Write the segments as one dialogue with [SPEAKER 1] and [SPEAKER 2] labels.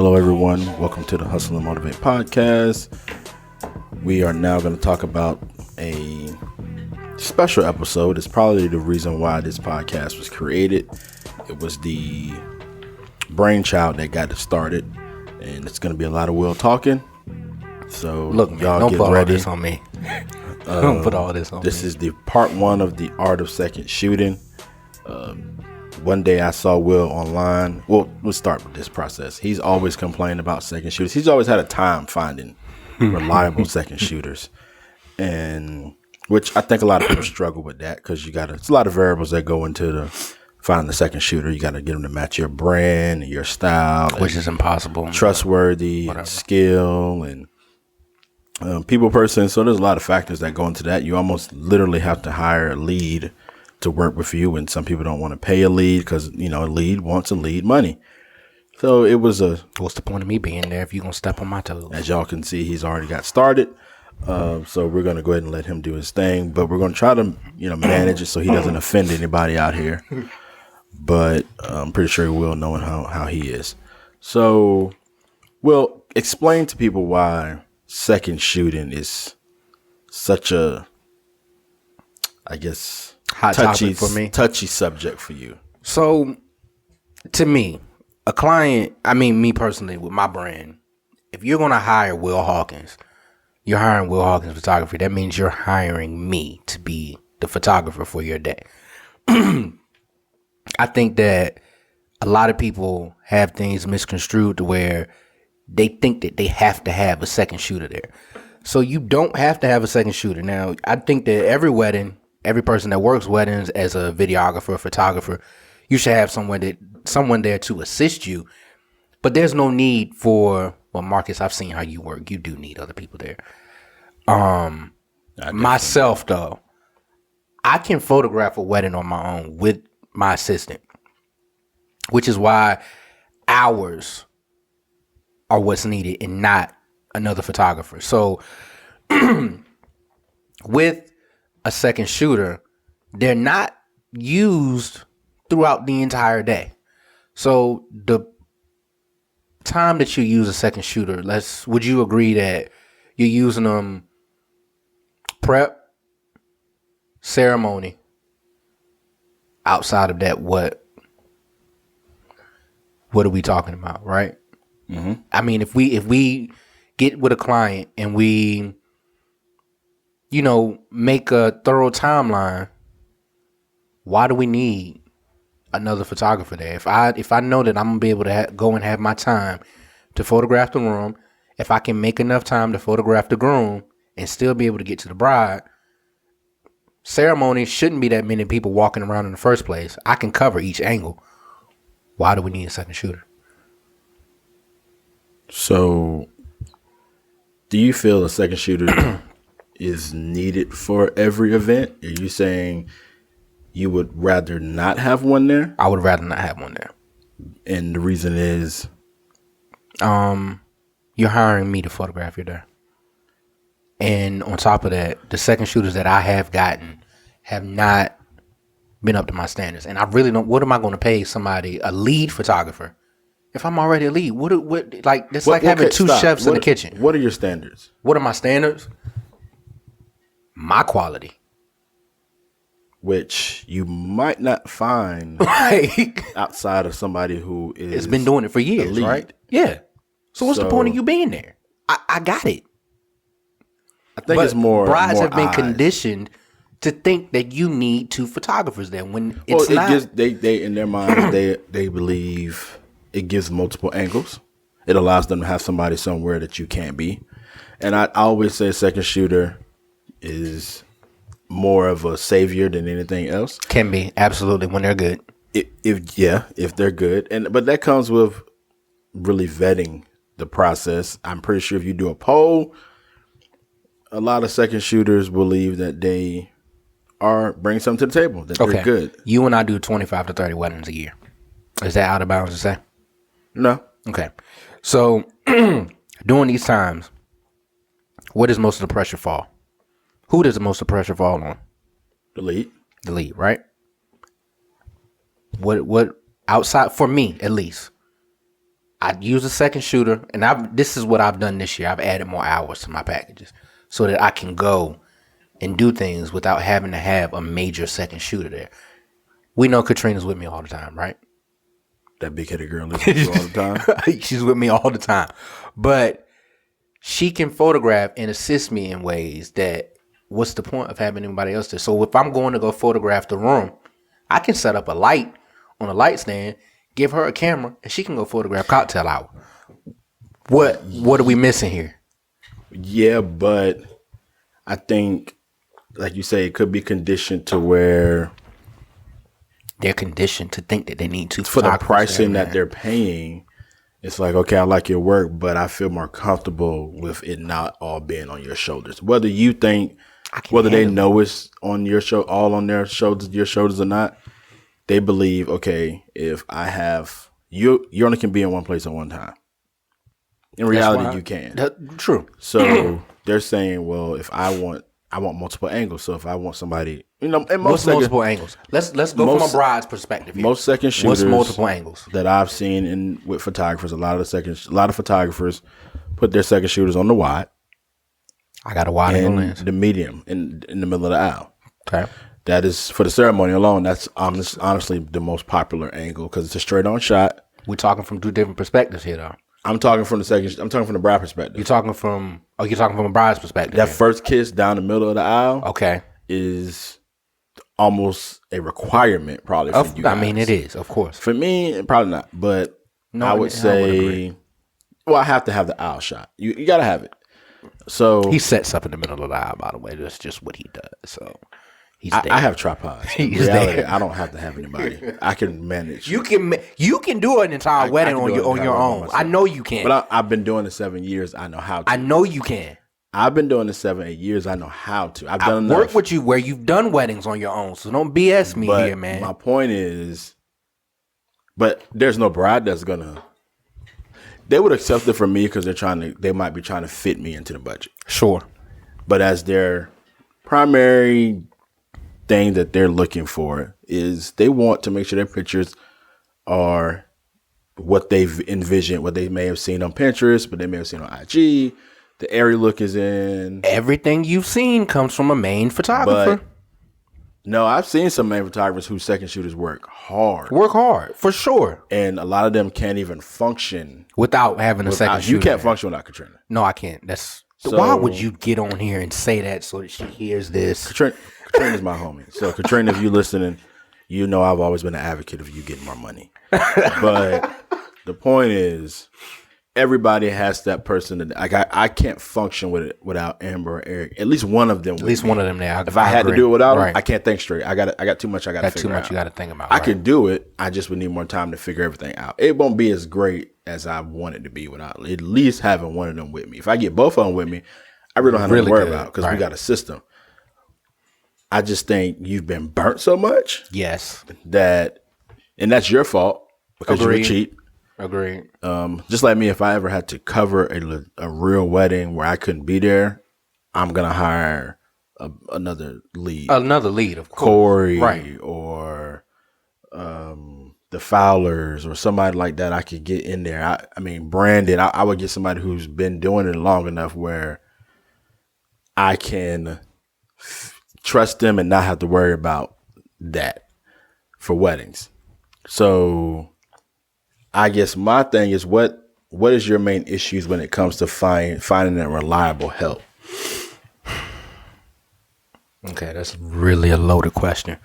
[SPEAKER 1] Hello, everyone. Welcome to the Hustle and Motivate podcast. We are now going to talk about a special episode. It's probably the reason why this podcast was created. It was the brainchild that got it started, and it's going to be a lot of Will talking. So
[SPEAKER 2] look, man,
[SPEAKER 1] y'all
[SPEAKER 2] don't
[SPEAKER 1] get
[SPEAKER 2] put
[SPEAKER 1] ready.
[SPEAKER 2] all this on me. Don't put all this on
[SPEAKER 1] This
[SPEAKER 2] me.
[SPEAKER 1] is the part one of the art of second shooting. One day I saw Will online. Well, we'll start with this process. He's always complained about second shooters. He's always had a time finding reliable second shooters, and which I think a lot of people struggle with that because it's a lot of variables that go into finding the second shooter. You got to get them to match your brand, your style,
[SPEAKER 2] Which is impossible.
[SPEAKER 1] trustworthy, and skill, and people person. So there's a lot of factors that go into that. You almost literally have to hire a lead to work with you, and some people don't want to pay a lead because a lead wants a lead money. So it was
[SPEAKER 2] What's the point of me being there if you're gonna step on my toes?
[SPEAKER 1] as y'all can see, he's already got started. So we're gonna go ahead and let him do his thing, but we're gonna try to manage it so he doesn't offend anybody out here. But I'm pretty sure he will, knowing how he is. So we'll explain to people why second shooting is such a, I guess,
[SPEAKER 2] Hot topic for me.
[SPEAKER 1] touchy subject for you.
[SPEAKER 2] So, to me, a client, me personally, with my brand, if you're gonna hire Will Hawkins, you're hiring Will Hawkins Photography. That means you're hiring me to be the photographer for your day. I think that a lot of people have things misconstrued to where they think that they have to have a second shooter there. So you don't have to have a second shooter. Now, I think that every wedding, every person that works weddings as a videographer, or photographer, you should have someone there to assist you. But there's no need for, well, Marcus, I've seen how you work. You do need other people there. Myself, though, I can photograph a wedding on my own with my assistant, which is why hours are what's needed and not another photographer. So with a second shooter, they're not used throughout the entire day. So the time that you use a second shooter, would you agree that you're using them prep, ceremony? Outside of that, what are we talking about, right? Mm-hmm. If we get with a client and we, make a thorough timeline, why do we need another photographer there? If I know that I'm gonna be able to go and have my time to photograph the room, if I can make enough time to photograph the groom and still be able to get to the bride, ceremony shouldn't be that many people walking around in the first place. I can cover each angle. Why do we need a second shooter?
[SPEAKER 1] So, do you feel a second shooter is needed for every event? Are you saying you would rather not have one there?
[SPEAKER 2] I would rather not have one there.
[SPEAKER 1] And the reason is?
[SPEAKER 2] You're hiring me to photograph you there. And on top of that, the second shooters that I have gotten have not been up to my standards. And I really don't, what am I going to pay somebody, a lead photographer, if I'm already a lead? It's like having two chefs in the kitchen.
[SPEAKER 1] What are your standards?
[SPEAKER 2] What are my standards? My quality.
[SPEAKER 1] Which you might not find outside of somebody who has
[SPEAKER 2] been doing it for years, right? Yeah. So what's the point of you being there? I got it.
[SPEAKER 1] I think it's more.
[SPEAKER 2] Brides have been
[SPEAKER 1] eyes.
[SPEAKER 2] conditioned to think that you need two photographers there when it's not.
[SPEAKER 1] Gives, they in their minds they believe it gives multiple angles. It allows them to have somebody somewhere that you can't be. And I always say second shooter is more of a savior than anything else.
[SPEAKER 2] Can be, absolutely, when they're good.
[SPEAKER 1] If they're good. But that comes with really vetting the process. I'm pretty sure if you do a poll, a lot of second shooters believe that they bring something to the table, that they're good.
[SPEAKER 2] You and I do 25 to 30 weddings a year. Is that out of bounds to say?
[SPEAKER 1] No.
[SPEAKER 2] Okay. So during these times, where does most of the pressure fall? Who does the most of the pressure fall on?
[SPEAKER 1] The lead.
[SPEAKER 2] The lead, right? What outside, for me at least, I use a second shooter, and this is what I've done this year. I've added more hours to my packages so that I can go and do things without having to have a major second shooter there. We know Katrina's with me all the time, right?
[SPEAKER 1] That big-headed girl lives with you all the time.
[SPEAKER 2] She's with me all the time. But she can photograph and assist me in ways that, what's the point of having anybody else there? So if I'm going to go photograph the room, I can set up a light on a light stand, give her a camera, and she can go photograph cocktail hour. What are we missing here?
[SPEAKER 1] Yeah, but I think, like you say, it could be conditioned to where
[SPEAKER 2] they're conditioned to think that they need to.
[SPEAKER 1] For the pricing that they're paying, it's like, okay, I like your work, but I feel more comfortable with it not all being on your shoulders. Whether you think, whether they know it's on your show, all on their shoulders, your shoulders or not, they believe, okay, if I have you only can be in one place at one time. In reality, you can.
[SPEAKER 2] True.
[SPEAKER 1] So they're saying, well, if I want multiple angles. So if I want somebody, and
[SPEAKER 2] what's multiple angles? Let's go from a bride's perspective here.
[SPEAKER 1] Most second shooters,
[SPEAKER 2] what's multiple angles
[SPEAKER 1] that I've seen with photographers, a lot of photographers put their second shooters on the wide.
[SPEAKER 2] I got a wide angle lens.
[SPEAKER 1] The medium in the middle of the aisle.
[SPEAKER 2] Okay.
[SPEAKER 1] That is, for the ceremony alone, that's honestly the most popular angle because it's a straight on shot.
[SPEAKER 2] We're talking from two different perspectives here, though.
[SPEAKER 1] I'm talking from the bride perspective.
[SPEAKER 2] You're talking from a bride's perspective.
[SPEAKER 1] That first kiss down the middle of the aisle,
[SPEAKER 2] okay,
[SPEAKER 1] is almost a requirement probably for you guys.
[SPEAKER 2] I mean, it is, of course.
[SPEAKER 1] For me, probably not, but I would say, I have to have the aisle shot. You got to have it. So
[SPEAKER 2] he sets up in the middle of the aisle, by the way. That's just what he does. So
[SPEAKER 1] I have tripods. In reality, I don't have to have anybody. I can manage.
[SPEAKER 2] You can do an entire wedding on your own. I know you can.
[SPEAKER 1] But I've been doing it 7 years. I know how to.
[SPEAKER 2] I know you can.
[SPEAKER 1] I've been doing it 7-8 years. I know how to. I've done enough.
[SPEAKER 2] Work with you where you've done weddings on your own. So don't BS me here, man.
[SPEAKER 1] My point is, but there's no bride that's gonna. They would accept it from me because they might be trying to fit me into the budget.
[SPEAKER 2] Sure.
[SPEAKER 1] But as their primary thing that they're looking for is they want to make sure their pictures are what they've envisioned, what they may have seen on Pinterest, but they may have seen on IG. The airy look is in.
[SPEAKER 2] Everything you've seen comes from a main photographer.
[SPEAKER 1] But no, I've seen some main photographers whose second shooters work hard.
[SPEAKER 2] Work hard, for sure.
[SPEAKER 1] And a lot of them can't even function
[SPEAKER 2] without having a second shooter.
[SPEAKER 1] You can't function without Katrina.
[SPEAKER 2] No, I can't. Why would you get on here and say that so that she hears this?
[SPEAKER 1] Katrina's my homie. So Katrina, if you're listening, you know I've always been an advocate of you getting more money. But the point is, everybody has that person that I can't function with it without Amber or Eric. At least one of them.
[SPEAKER 2] One of them there.
[SPEAKER 1] If I had to do it without them, I can't think straight. I got too much. I got to figure out.
[SPEAKER 2] You got to think about.
[SPEAKER 1] I could do it. I just would need more time to figure everything out. It won't be as great as I want it to be without at least having one of them with me. If I get both of them with me, I really don't have to worry about because we got a system. I just think you've been burnt so much.
[SPEAKER 2] Yes.
[SPEAKER 1] And that's your fault because you're cheap.
[SPEAKER 2] Agreed.
[SPEAKER 1] Just like me, if I ever had to cover a real wedding where I couldn't be there, I'm gonna hire another lead.
[SPEAKER 2] Another lead, of course.
[SPEAKER 1] Corey, right. Or the Fowlers or somebody like that. I could get in there. I mean, Brandon. I would get somebody who's been doing it long enough where I can trust them and not have to worry about that for weddings. So I guess my thing is what is your main issues when it comes to finding that reliable help?
[SPEAKER 2] Okay, that's really a loaded question.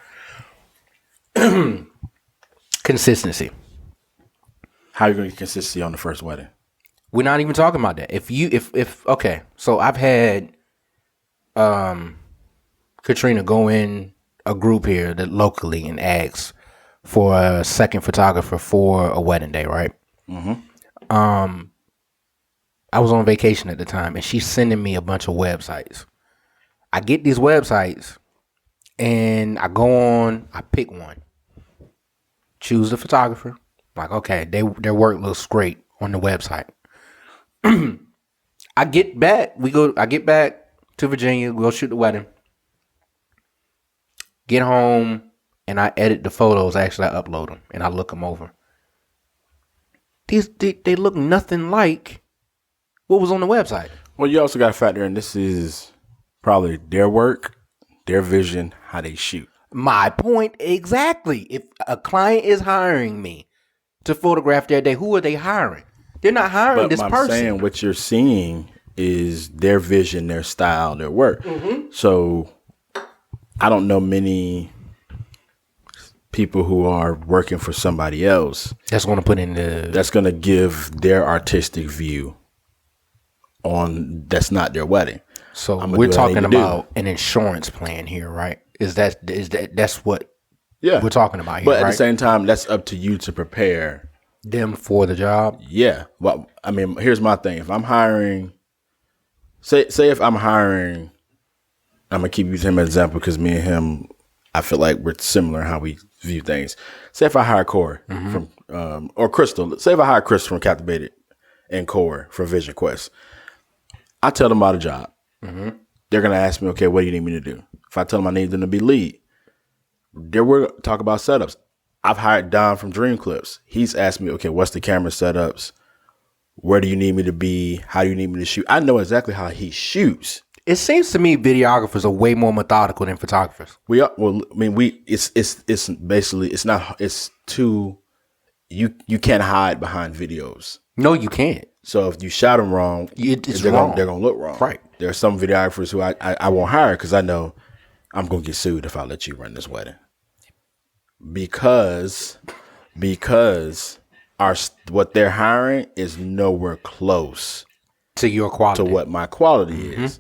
[SPEAKER 2] Consistency.
[SPEAKER 1] How are you going to get consistency on the first wedding?
[SPEAKER 2] We're not even talking about that. Okay, so I've had Katrina go in a group here that locally and ask for a second photographer for a wedding day, right?
[SPEAKER 1] Mm-hmm.
[SPEAKER 2] I was on vacation at the time, and she's sending me a bunch of websites. I get these websites, and I go on, I pick one, choose the photographer. Like, okay, their work looks great on the website. I get back to Virginia, go shoot the wedding. Get home, and I edit the photos. Actually, I upload them, and I look them over. they look nothing like what was on the website.
[SPEAKER 1] Well, you also got to factor in this is probably their work, their vision, how they shoot.
[SPEAKER 2] My point exactly. If a client is hiring me to photograph their day, who are they hiring? They're not hiring this person.
[SPEAKER 1] I'm saying what you're seeing is their vision, their style, their work. So I don't know many people who are working for somebody else
[SPEAKER 2] That's going to put in the.
[SPEAKER 1] that's going to give their artistic view on that's not their wedding.
[SPEAKER 2] So
[SPEAKER 1] I'ma
[SPEAKER 2] we're
[SPEAKER 1] do what I
[SPEAKER 2] talking
[SPEAKER 1] need to do.
[SPEAKER 2] about an insurance plan here, right? That's what
[SPEAKER 1] Yeah,
[SPEAKER 2] we're talking about here,
[SPEAKER 1] but at
[SPEAKER 2] right?
[SPEAKER 1] the same time, that's up to you to prepare.
[SPEAKER 2] Them for the job.
[SPEAKER 1] Yeah. Well, I mean, here's my thing. If I'm hiring, say if I'm hiring, I'm gonna keep using him as an example because me and him, I feel like we're similar in how we view things. Say if I hire Corey from or Crystal. Say if I hire Crystal from Captivated and Corey for Vision Quest. I tell them about a job. They're gonna ask me, okay, what do you need me to do? If I tell them I need them to be lead, there we're talk about setups. I've hired Don from Dream Clips. He's asked me, okay, what's the camera setups? Where do you need me to be? How do you need me to shoot? I know exactly how he shoots.
[SPEAKER 2] It seems to me videographers are way more methodical than photographers.
[SPEAKER 1] We are, well, I mean, it's basically, it's not, it's too, you can't hide behind videos.
[SPEAKER 2] No, you can't.
[SPEAKER 1] So if you shot them wrong,
[SPEAKER 2] It's
[SPEAKER 1] they're
[SPEAKER 2] wrong.
[SPEAKER 1] They're gonna look wrong.
[SPEAKER 2] Right.
[SPEAKER 1] There are some videographers who I won't hire because I know I'm gonna get sued if I let you run this wedding. Because what they're hiring is nowhere close
[SPEAKER 2] To your quality.
[SPEAKER 1] to what my quality is,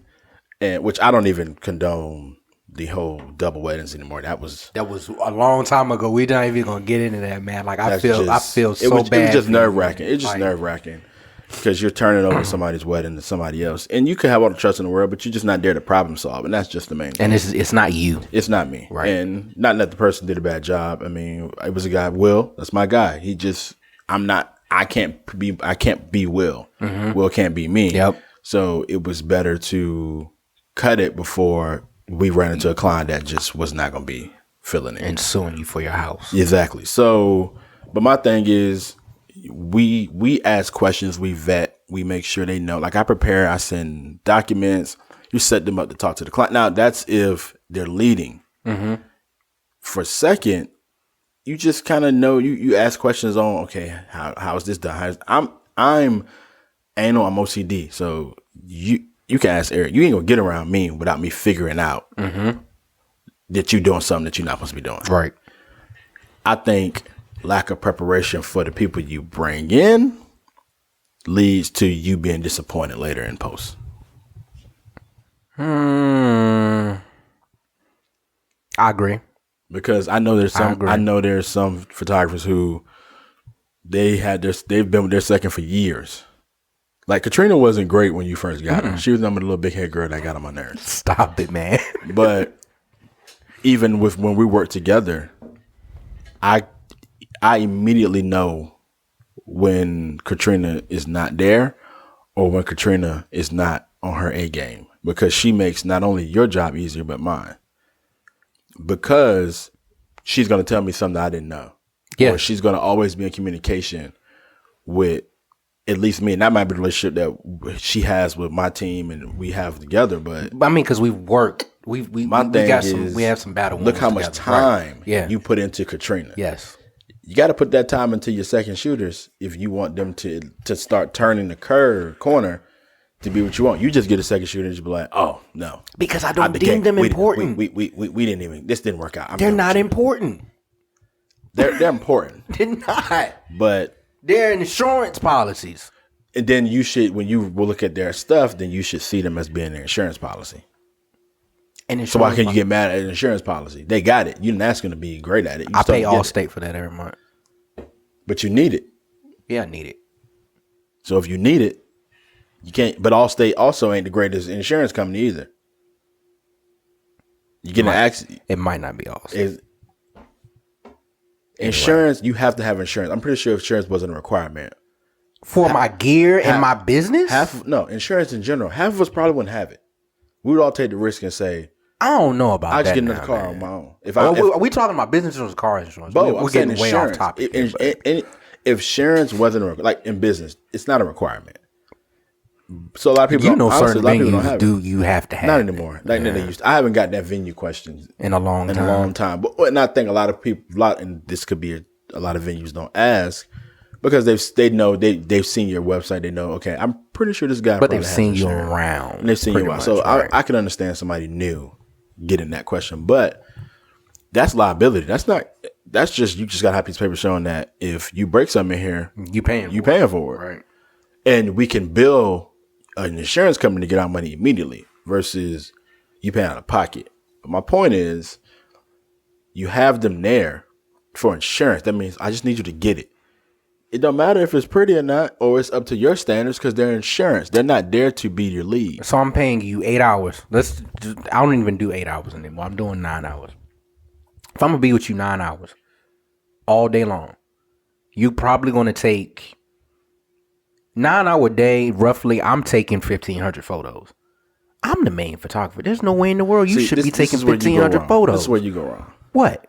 [SPEAKER 1] and which I don't even condone the whole double weddings anymore. That was
[SPEAKER 2] That was a long time ago. We're not even gonna get into that, man. Like I feel
[SPEAKER 1] it
[SPEAKER 2] so
[SPEAKER 1] was,
[SPEAKER 2] bad.
[SPEAKER 1] It was just
[SPEAKER 2] for you,
[SPEAKER 1] nerve wracking.
[SPEAKER 2] man.
[SPEAKER 1] It's just
[SPEAKER 2] Like,
[SPEAKER 1] nerve wracking because you're turning over somebody's wedding to somebody else, and you can have all the trust in the world, but you're just not there to problem solve, and that's just the main thing.
[SPEAKER 2] And it's not you.
[SPEAKER 1] It's not me.
[SPEAKER 2] Right.
[SPEAKER 1] And not that the person did a bad job. I mean, it was a guy, Will. That's my guy. I can't be Will. Will can't be me.
[SPEAKER 2] Yep.
[SPEAKER 1] So it was better to cut it before we ran into a client that just was not going to be filling it.
[SPEAKER 2] And suing you for your house.
[SPEAKER 1] Exactly. So, but my thing is, we ask questions, we vet, we make sure they know. Like I prepare, I send documents, you set them up to talk to the client. Now that's if they're leading. For second, you just kind of know, you ask questions on, okay, how is this done? I'm anal, I'm OCD. So you can ask Eric, you ain't gonna get around me without me figuring out that you're doing something that you're not supposed to be doing.
[SPEAKER 2] Right.
[SPEAKER 1] I think lack of preparation for the people you bring in leads to you being disappointed later in post.
[SPEAKER 2] I agree.
[SPEAKER 1] Because I know there's some photographers who they've been with their second for years. Like Katrina wasn't great when you first got her. She was the little big head girl that got on my nerves.
[SPEAKER 2] Stop it, man.
[SPEAKER 1] But even with when we work together, I immediately know when Katrina is not there or when Katrina is not on her A game, because she makes not only your job easier but mine. Because she's going to tell me something I didn't know.
[SPEAKER 2] Yeah.
[SPEAKER 1] Or she's going to always be in communication with at least me. And that might be the relationship that she has with my team and we have together. But
[SPEAKER 2] I mean, because we work. We have some battle.
[SPEAKER 1] Look how much time
[SPEAKER 2] Yeah.
[SPEAKER 1] you put into Katrina.
[SPEAKER 2] Yes.
[SPEAKER 1] You got to put that time into your second shooters if you want them to start turning the corner to be what you want. You just get a second shooter and just be like, oh no,
[SPEAKER 2] Because I don't deem them important.
[SPEAKER 1] We didn't even. This didn't work out.
[SPEAKER 2] They're not important.
[SPEAKER 1] They're important,
[SPEAKER 2] They're not.
[SPEAKER 1] but
[SPEAKER 2] They're insurance policies.
[SPEAKER 1] and then you should, when you will look at their stuff, then you should see them as being their insurance policy.
[SPEAKER 2] And
[SPEAKER 1] So why can't you get mad at an insurance policy? They got it. You didn't ask them to be great at it. You
[SPEAKER 2] I
[SPEAKER 1] still
[SPEAKER 2] pay
[SPEAKER 1] get it.
[SPEAKER 2] Allstate for that every month.
[SPEAKER 1] But you need it.
[SPEAKER 2] Yeah, I need it.
[SPEAKER 1] So if you need it, you can't. But Allstate also ain't the greatest insurance company either. You get an accident.
[SPEAKER 2] It might not be Allstate.
[SPEAKER 1] Insurance, you have to have insurance. I'm pretty sure insurance wasn't a requirement.
[SPEAKER 2] For my gear and my business?
[SPEAKER 1] Insurance in general. Half of us probably wouldn't have it. We would all take the risk and say,
[SPEAKER 2] I don't know about
[SPEAKER 1] I'll
[SPEAKER 2] that.
[SPEAKER 1] just get another
[SPEAKER 2] now,
[SPEAKER 1] car
[SPEAKER 2] man.
[SPEAKER 1] on my own.
[SPEAKER 2] Are we talking about business insurance or car insurance?
[SPEAKER 1] Both.
[SPEAKER 2] We're getting way off topic.
[SPEAKER 1] And if insurance wasn't like in business, it's not a requirement. So a lot of people,
[SPEAKER 2] certain
[SPEAKER 1] venues
[SPEAKER 2] you have to have
[SPEAKER 1] not anymore. Like they used. I haven't got that venue question
[SPEAKER 2] in a long time.
[SPEAKER 1] But and I think a lot of people, and this could be a lot of venues don't ask because they've seen your website. They know, okay, I'm pretty sure this guy.
[SPEAKER 2] But they've seen you around.
[SPEAKER 1] And they've seen you around. So right. I can understand somebody new getting that question, but that's liability. That's just you just got to have a piece of paper showing that if you break something in here, you paying for it,
[SPEAKER 2] right?
[SPEAKER 1] And we can bill an insurance company to get our money immediately versus you paying out of pocket. But my point is, you have them there for insurance. That means I just need you to get it. It don't matter if it's pretty or not, or it's up to your standards because they're insurance. They're not there to be your lead.
[SPEAKER 2] So I'm paying you 8 hours. I don't even do 8 hours anymore. I'm doing 9 hours. If I'm gonna be with you 9 hours all day long, you probably gonna take 9 hour day, roughly. I'm taking 1,500 photos. I'm the main photographer. There's no way in the world you should be taking 1,500 photos.
[SPEAKER 1] This is where you go wrong.
[SPEAKER 2] What?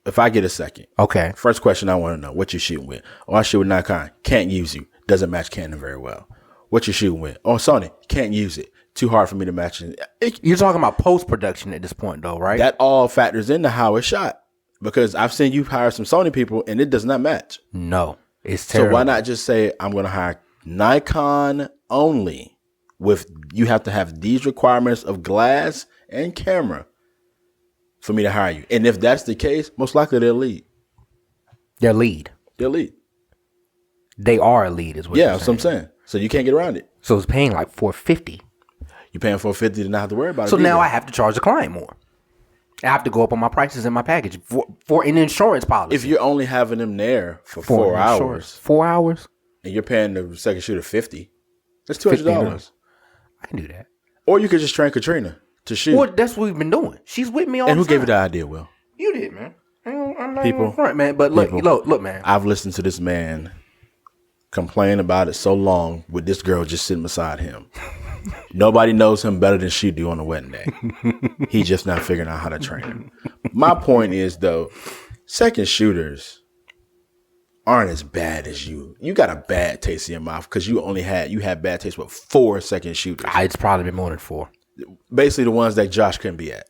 [SPEAKER 1] If I get a second.
[SPEAKER 2] Okay.
[SPEAKER 1] First question I want to know, what you shooting with? Oh, I shoot with Nikon. Can't use you. Doesn't match Canon very well. What you shooting with? Oh, Sony. Can't use it. Too hard for me to match it.
[SPEAKER 2] You're talking about post-production at this point though, right?
[SPEAKER 1] That all factors into how it's shot. Because I've seen you hire some Sony people and it does not match.
[SPEAKER 2] No. It's terrible.
[SPEAKER 1] So why not just say, I'm going to hire Nikon only with, you have to have these requirements of glass and camera for me to hire you. And if that's the case, most likely they'll lead.
[SPEAKER 2] They'll lead.
[SPEAKER 1] They
[SPEAKER 2] are a lead is what
[SPEAKER 1] you're saying. Yeah, that's what I'm saying. So you can't get around it.
[SPEAKER 2] So it's paying like $450.
[SPEAKER 1] You're paying $450 to not have to worry about it.
[SPEAKER 2] So now I have to charge the client more. I have to go up on my prices in my package for an insurance policy.
[SPEAKER 1] If you're only having them there for 4 hours.
[SPEAKER 2] 4 hours?
[SPEAKER 1] And you're paying the second shooter $50. That's $200.
[SPEAKER 2] I can do that.
[SPEAKER 1] Or you could just train Katrina to shoot.
[SPEAKER 2] Well, that's what we've been doing. She's with me all the time.
[SPEAKER 1] And who gave you the idea, Will?
[SPEAKER 2] You did, man. I'm not
[SPEAKER 1] people,
[SPEAKER 2] even front, man. But look, man.
[SPEAKER 1] I've listened to this man complain about it so long with this girl just sitting beside him. Nobody knows him better than she do on the wedding day. He just not figuring out how to train him. My point is, though, second shooters aren't as bad as you. You got a bad taste in your mouth because you had bad taste with 4 second shooters.
[SPEAKER 2] It's probably been more than 4.
[SPEAKER 1] Basically, the ones that Josh couldn't be at.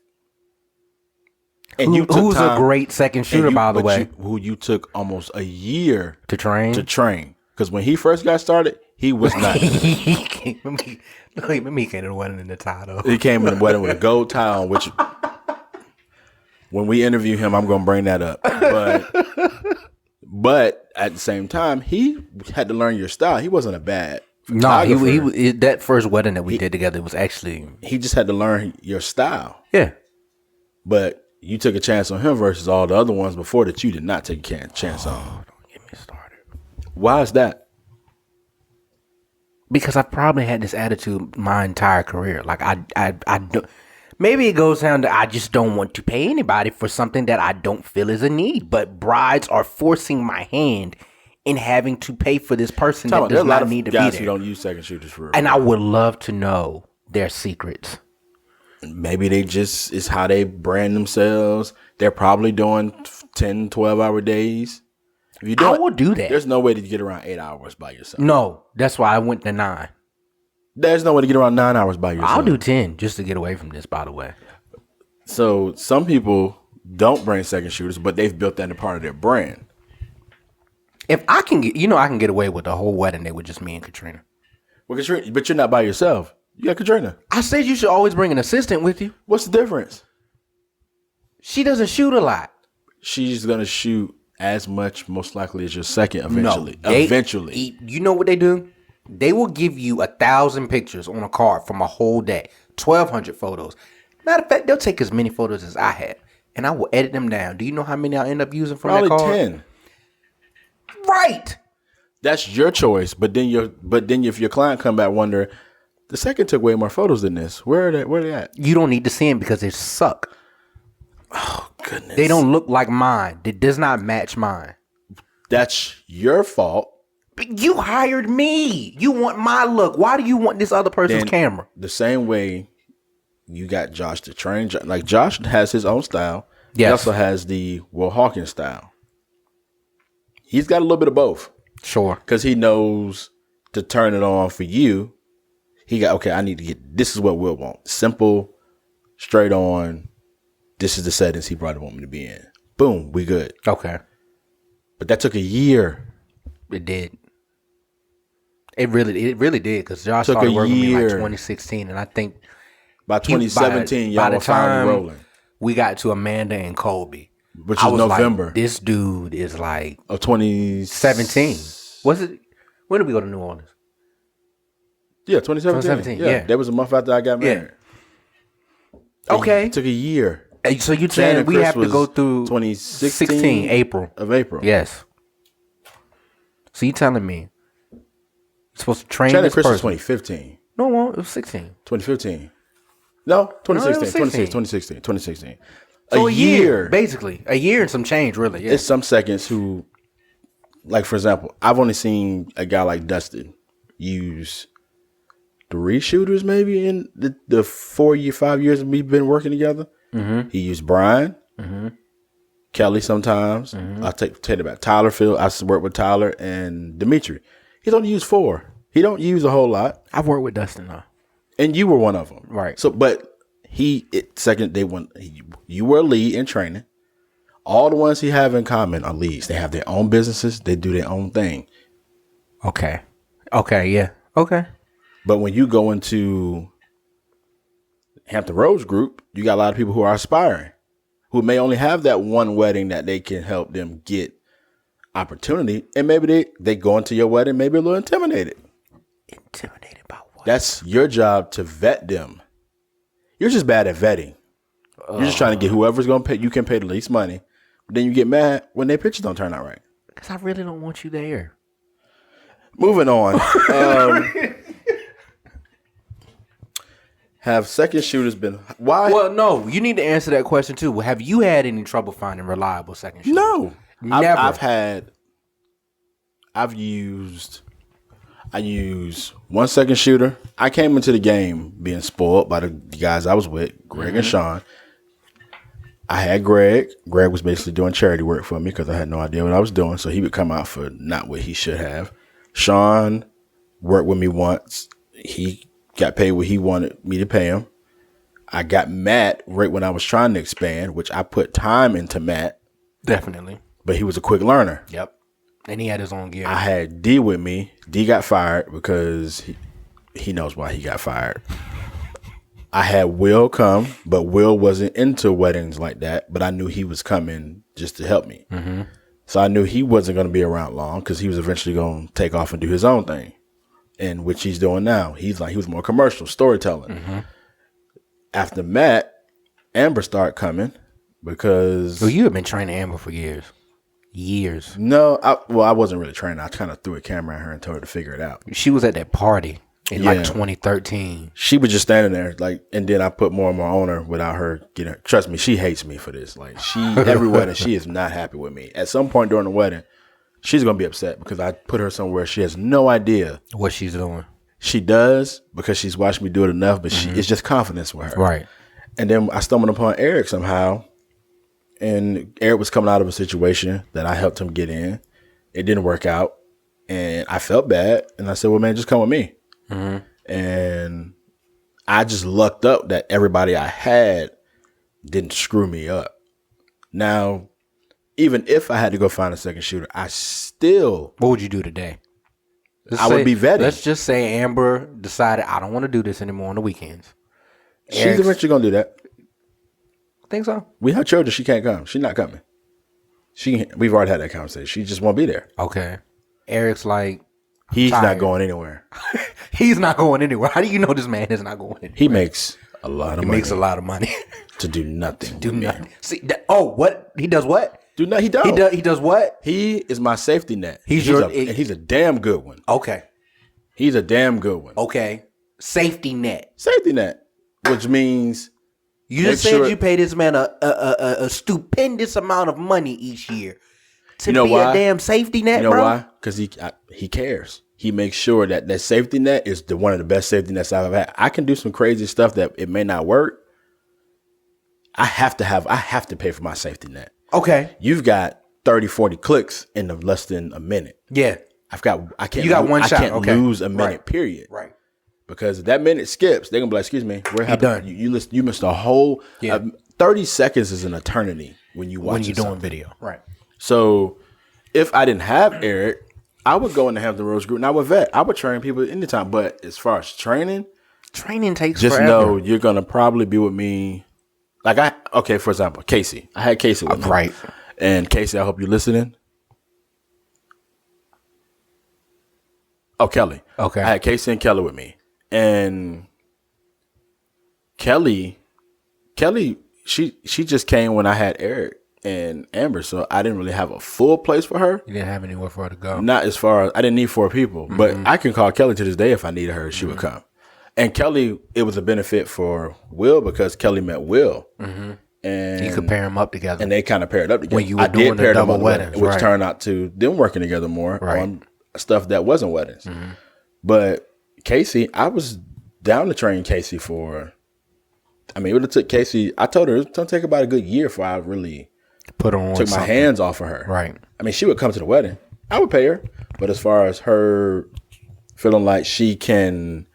[SPEAKER 2] And who's a great second shooter, by the way?
[SPEAKER 1] Who you took almost a year
[SPEAKER 2] to train.
[SPEAKER 1] Because when he first got started, he was not.
[SPEAKER 2] He came to the wedding in the tie, though.
[SPEAKER 1] He came in the wedding with a gold tie on, which when we interview him, I'm going to bring that up. But at the same time, he had to learn your style. He wasn't a bad photographer.
[SPEAKER 2] No, he that first wedding that we did together was actually...
[SPEAKER 1] He just had to learn your style.
[SPEAKER 2] Yeah.
[SPEAKER 1] But you took a chance on him versus all the other ones before that you did not take a chance on.
[SPEAKER 2] Don't get me started.
[SPEAKER 1] Why is that?
[SPEAKER 2] Because I've probably had this attitude my entire career. Like I don't. Maybe it goes down to I just don't want to pay anybody for something that I don't feel is a need. But brides are forcing my hand in having to pay for this person that does not need to be there.
[SPEAKER 1] Guys who don't use second shooters for real.
[SPEAKER 2] And I would love to know their secrets.
[SPEAKER 1] Maybe it's how they brand themselves. They're probably doing 10, 12-hour days. If
[SPEAKER 2] I will do that.
[SPEAKER 1] There's no way to get around 8 hours by yourself.
[SPEAKER 2] No, that's why I went to 9.
[SPEAKER 1] There's no way to get around 9 hours by yourself.
[SPEAKER 2] I'll do 10 just to get away from this, by the way.
[SPEAKER 1] So some people don't bring second shooters, but they've built that into part of their brand.
[SPEAKER 2] If I can get, I can get away with the whole wedding day with just me and Katrina.
[SPEAKER 1] Well, Katrina, but you're not by yourself. You got Katrina.
[SPEAKER 2] I said you should always bring an assistant with you.
[SPEAKER 1] What's the difference?
[SPEAKER 2] She doesn't shoot a lot.
[SPEAKER 1] She's going to shoot as much, most likely, as your second eventually.
[SPEAKER 2] No, eventually. You know what they do? They will give you 1,000 pictures on a card from a whole day. 1,200 photos. Matter of fact, they'll take as many photos as I have. And I will edit them down. Do you know how many I'll end up using from
[SPEAKER 1] Probably
[SPEAKER 2] that card?
[SPEAKER 1] 10.
[SPEAKER 2] Right.
[SPEAKER 1] That's your choice. But then if your client come back wonder, the second took way more photos than this. Where are they at?
[SPEAKER 2] You don't need to see them because they suck.
[SPEAKER 1] Oh, goodness.
[SPEAKER 2] They don't look like mine. It does not match mine.
[SPEAKER 1] That's your fault.
[SPEAKER 2] But you hired me. You want my look. Why do you want this other person's camera?
[SPEAKER 1] The same way you got Josh to train. Like, Josh has his own style. Yes. He also has the Will Hawkins style. He's got a little bit of both.
[SPEAKER 2] Sure.
[SPEAKER 1] Because he knows to turn it on for you. He got, okay, I need to get, this is what Will want. Simple, straight on. This is the settings he probably want me to be in. Boom, we good.
[SPEAKER 2] Okay.
[SPEAKER 1] But that took a year.
[SPEAKER 2] It did. It really did, because Josh
[SPEAKER 1] Took
[SPEAKER 2] started
[SPEAKER 1] a
[SPEAKER 2] working with me like
[SPEAKER 1] year.
[SPEAKER 2] 2016, and I think
[SPEAKER 1] By 2017, y'all were finally rolling.
[SPEAKER 2] We got to Amanda and Colby,
[SPEAKER 1] Which was November.
[SPEAKER 2] Like, this dude is like
[SPEAKER 1] of 2017.
[SPEAKER 2] Was it? When did we go to New Orleans?
[SPEAKER 1] Yeah, 2017.
[SPEAKER 2] Yeah.
[SPEAKER 1] That was a month after I got married.
[SPEAKER 2] Okay.
[SPEAKER 1] It took a year.
[SPEAKER 2] So you're saying we have to go through
[SPEAKER 1] 2016
[SPEAKER 2] April.
[SPEAKER 1] Of April.
[SPEAKER 2] Yes. So you telling me you're supposed to train
[SPEAKER 1] Shannon
[SPEAKER 2] this
[SPEAKER 1] Chris was
[SPEAKER 2] person?
[SPEAKER 1] 2015.
[SPEAKER 2] No, it was 16.
[SPEAKER 1] 2015. No, 2016.
[SPEAKER 2] No, it was
[SPEAKER 1] 2016.
[SPEAKER 2] So a year, basically. A year and some change, really. Yeah.
[SPEAKER 1] It's some seconds who, like, for example, I've only seen a guy like Dustin use 3 shooters maybe in the 5 years we've been working together. Mm-hmm. He used Brian, Kelly sometimes. I'll tell you about Tyler Field. I work with Tyler and Dimitri. He's only used 4. He don't use a whole lot.
[SPEAKER 2] I've worked with Dustin though.
[SPEAKER 1] And you were one of them.
[SPEAKER 2] Right.
[SPEAKER 1] So, but you were a lead in training. All the ones he have in common are leads. They have their own businesses. They do their own thing.
[SPEAKER 2] Okay. Yeah. Okay.
[SPEAKER 1] But when you go into Hampton Roads Group, you got a lot of people who are aspiring, who may only have that one wedding that they can help them get opportunity. And maybe they go into your wedding, maybe a little intimidated.
[SPEAKER 2] Intimidated by what?
[SPEAKER 1] That's your job to vet them. You're just bad at vetting. You're just trying to get whoever's going to pay. You can pay the least money. But then you get mad when their pictures don't turn out right.
[SPEAKER 2] Because I really don't want you there.
[SPEAKER 1] Moving on. Have second shooters been... Why?
[SPEAKER 2] Well, no. You need to answer that question, too. Have you had any trouble finding reliable second shooters?
[SPEAKER 1] No.
[SPEAKER 2] Never.
[SPEAKER 1] I use 1 second shooter. I came into the game being spoiled by the guys I was with, Greg and Sean. I had Greg. Greg was basically doing charity work for me because I had no idea what I was doing. So he would come out for not what he should have. Sean worked with me once. He got paid what he wanted me to pay him. I got Matt right when I was trying to expand, which I put time into Matt.
[SPEAKER 2] Definitely.
[SPEAKER 1] But he was a quick learner.
[SPEAKER 2] Yep. And he had his own gear.
[SPEAKER 1] I had D with me. D got fired because he knows why he got fired. I had Will come, but Will wasn't into weddings like that. But I knew he was coming just to help me. Mm-hmm. So I knew he wasn't going to be around long because he was eventually going to take off and do his own thing, and which he's doing now. He was more commercial storytelling. Mm-hmm. After Matt, Amber started coming because...
[SPEAKER 2] Well, you have been training Amber for years.
[SPEAKER 1] No, I wasn't really training. I kind of threw a camera at her and told her to figure it out.
[SPEAKER 2] She was at that party in like 2013.
[SPEAKER 1] She was just standing there, like, and then I put more and more on her without her getting her. Trust me, she hates me for this. Like, every wedding, she is not happy with me. At some point during the wedding, she's going to be upset because I put her somewhere she has no idea
[SPEAKER 2] what she's doing.
[SPEAKER 1] She does because she's watched me do it enough, but it's just confidence with her.
[SPEAKER 2] Right.
[SPEAKER 1] And then I stumbled upon Eric somehow. And Eric was coming out of a situation that I helped him get in. It didn't work out. And I felt bad. And I said, well, man, just come with me. Mm-hmm. And I just lucked up that everybody I had didn't screw me up. Now, even if I had to go find a second shooter, I still...
[SPEAKER 2] What would you do today?
[SPEAKER 1] Would be vetting.
[SPEAKER 2] Let's just say Amber decided, I don't want to do this anymore on the weekends.
[SPEAKER 1] She's eventually going to do that.
[SPEAKER 2] Think so?
[SPEAKER 1] We have children. She can't come. She's not coming. We've already had that conversation. She just won't be there.
[SPEAKER 2] Okay. Eric's like,
[SPEAKER 1] he's not going anywhere.
[SPEAKER 2] He's not going anywhere. How do you know this man is not going anywhere?
[SPEAKER 1] He makes a lot of money.
[SPEAKER 2] He makes a lot of money
[SPEAKER 1] to do nothing.
[SPEAKER 2] Do nothing. See, what? He does what?
[SPEAKER 1] He don't.
[SPEAKER 2] He does what?
[SPEAKER 1] He is my safety net.
[SPEAKER 2] He's
[SPEAKER 1] a damn good one.
[SPEAKER 2] Okay.
[SPEAKER 1] He's a damn good one.
[SPEAKER 2] Okay. Safety net.
[SPEAKER 1] Safety net, which means
[SPEAKER 2] you just said you pay this man a stupendous amount of money each year to be a damn safety net, bro.
[SPEAKER 1] You know why? Because he cares. He makes sure that safety net is one of the best safety nets I've ever had. I can do some crazy stuff that it may not work. I have to pay for my safety net.
[SPEAKER 2] Okay.
[SPEAKER 1] You've got 30, 40 clicks in less than a minute.
[SPEAKER 2] Yeah.
[SPEAKER 1] I can't.
[SPEAKER 2] You got one shot.
[SPEAKER 1] I can't lose a minute. Period.
[SPEAKER 2] Right.
[SPEAKER 1] Because if that minute skips, they're gonna be like, "Excuse me, we're
[SPEAKER 2] done.
[SPEAKER 1] You missed a whole 30 seconds is an eternity when you watch
[SPEAKER 2] when you're doing video." Right.
[SPEAKER 1] So if I didn't have Eric, I would go in the Hampton Roads group and I would vet. I would train people anytime. But as far as training
[SPEAKER 2] takes
[SPEAKER 1] just
[SPEAKER 2] forever.
[SPEAKER 1] know you're gonna probably be with me. Like for example, Casey. I had Casey with me.
[SPEAKER 2] Right.
[SPEAKER 1] And Casey, I hope you're listening. Oh, Kelly.
[SPEAKER 2] Okay.
[SPEAKER 1] I had Casey and Kelly with me. And Kelly, she just came when I had Eric and Amber, so I didn't really have a full place for her.
[SPEAKER 2] You didn't have anywhere for her to go.
[SPEAKER 1] Not as far as I didn't need 4 people, but I can call Kelly to this day if I needed her, she would come. And Kelly, it was a benefit for Will because Kelly met Will, and
[SPEAKER 2] You could pair them up together.
[SPEAKER 1] and they kind of paired up together.
[SPEAKER 2] When you were doing the
[SPEAKER 1] pair them
[SPEAKER 2] double
[SPEAKER 1] up,
[SPEAKER 2] weddings,
[SPEAKER 1] which
[SPEAKER 2] right.
[SPEAKER 1] turned out to them working together more
[SPEAKER 2] Right.
[SPEAKER 1] on stuff that wasn't weddings. But Casey, I was down to train Casey for. I mean, it would have took Casey. I told her it's gonna take about a good year before I really
[SPEAKER 2] Put on
[SPEAKER 1] took my
[SPEAKER 2] something.
[SPEAKER 1] hands off of her.
[SPEAKER 2] Right.
[SPEAKER 1] I mean, she would come to the wedding. I would pay her, but as far as her feeling like she can,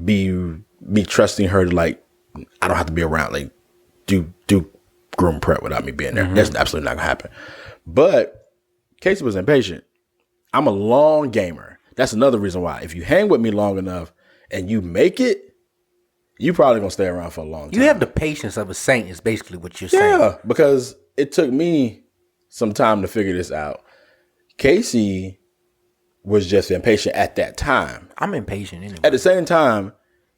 [SPEAKER 1] be trusting her to like, I don't have to be around, like do groom prep without me being there. That's absolutely not gonna happen. But Casey was impatient. I'm a long gamer. That's another reason why. If you hang with me long enough and you make it, you probably gonna stay around for a long time.
[SPEAKER 2] You have the patience of a saint is basically what you're saying.
[SPEAKER 1] Yeah, because it took me some time to figure this out. Casey was just impatient at that time.
[SPEAKER 2] I'm impatient anyway.
[SPEAKER 1] At the same time,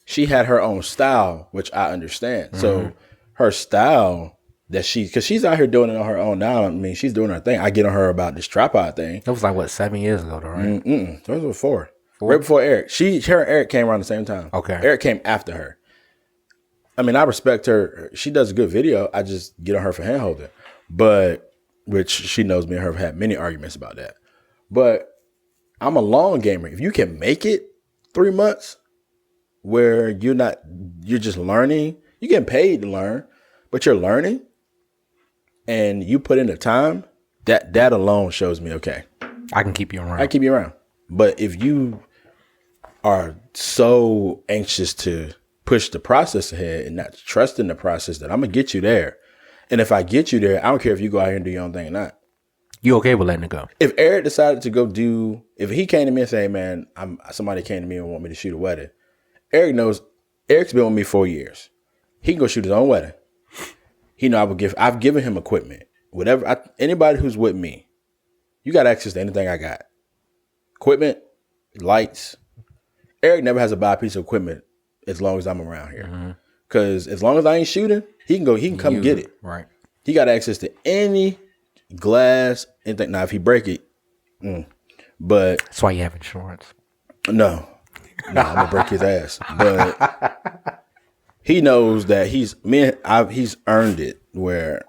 [SPEAKER 1] she had her own style, which I understand. So her style because she's out here doing it on her own now. I mean, she's doing her thing. I get on her about this tripod thing.
[SPEAKER 2] That was like, what, 7 years ago, though, right?
[SPEAKER 1] Those were 4. Right before Eric. Her and Eric came around the same time.
[SPEAKER 2] Okay.
[SPEAKER 1] Eric came after her. I mean, I respect her. She does a good video. I just get on her for hand holding. But, which she knows me and her have had many arguments about that. But I'm a long gamer. If you can make it 3 months where you're just learning, you're getting paid to learn, but you're learning and you put in the time, that alone shows me, okay,
[SPEAKER 2] I can keep you around.
[SPEAKER 1] I keep you around. But if you are so anxious to push the process ahead and not trust in the process that I'm going to get you there. And if I get you there, I don't care if you go out here and do your own thing or not.
[SPEAKER 2] You okay with letting it go?
[SPEAKER 1] If Eric decided to go if he came to me and say, hey, man, somebody came to me and want me to shoot a wedding. Eric knows, Eric's been with me 4 years. He can go shoot his own wedding. He know I've given him equipment. Anybody who's with me, you got access to anything I got. Equipment, lights. Eric never has to buy a piece of equipment as long as I'm around here. Because as long as I ain't shooting, he can come get it.
[SPEAKER 2] Right.
[SPEAKER 1] He got access to any glass, anything. Now, if he break it, but
[SPEAKER 2] That's why you have insurance.
[SPEAKER 1] no, I'm gonna break his ass. But he knows that he's earned it where